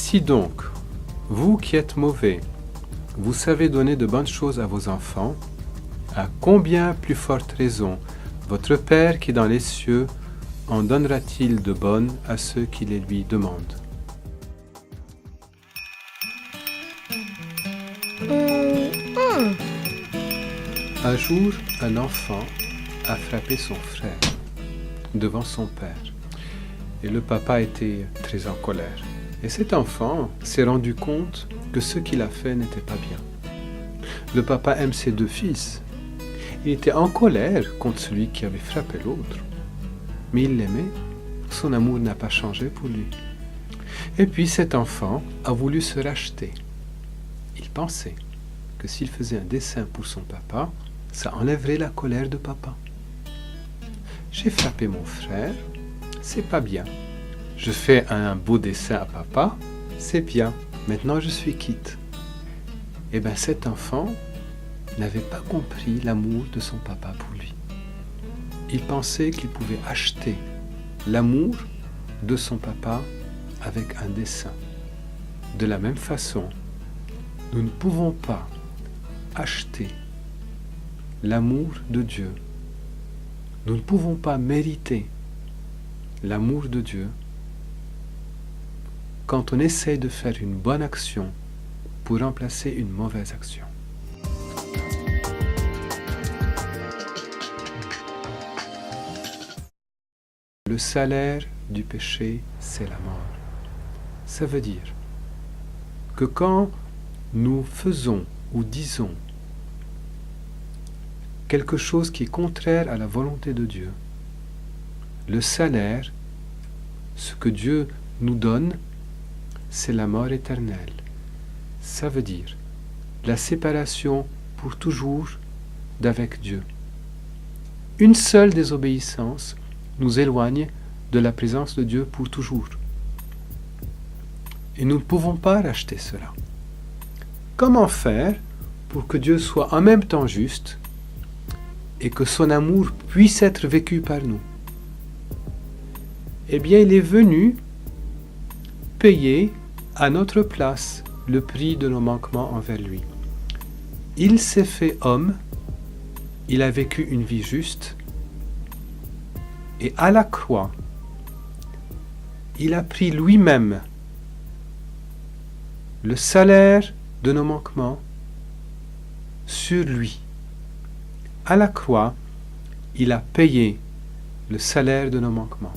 Si donc, vous qui êtes mauvais, vous savez donner de bonnes choses à vos enfants, à combien plus forte raison votre Père qui est dans les cieux en donnera-t-il de bonnes à ceux qui les lui demandent? Un jour, un enfant a frappé son frère devant son père. Et le papa était très en colère. Et cet enfant s'est rendu compte que ce qu'il a fait n'était pas bien. Le papa aime ses deux fils. Il était en colère contre celui qui avait frappé l'autre. Mais il l'aimait. Son amour n'a pas changé pour lui. Et puis cet enfant a voulu se racheter. Il pensait que s'il faisait un dessin pour son papa, ça enlèverait la colère de papa. J'ai frappé mon frère, c'est pas bien. Je fais un beau dessin à papa, c'est bien. Maintenant je suis quitte. Eh bien cet enfant n'avait pas compris l'amour de son papa pour lui. Il pensait qu'il pouvait acheter l'amour de son papa avec un dessin. De la même façon, nous ne pouvons pas acheter l'amour de Dieu. Nous ne pouvons pas mériter l'amour de Dieu quand on essaie de faire une bonne action pour remplacer une mauvaise action. Le salaire du péché, c'est la mort. Ça veut dire que quand nous faisons ou disons quelque chose qui est contraire à la volonté de Dieu, le salaire, ce que Dieu nous donne, c'est la mort éternelle. Ça veut dire la séparation pour toujours d'avec Dieu. Une seule désobéissance nous éloigne de la présence de Dieu pour toujours. Et nous ne pouvons pas racheter cela. Comment faire pour que Dieu soit en même temps juste et que son amour puisse être vécu par nous? Eh bien, il est venu payer à notre place le prix de nos manquements envers lui. Il s'est fait homme, il a vécu une vie juste, et à la croix, il a pris lui-même le salaire de nos manquements sur lui. À la croix, il a payé le salaire de nos manquements.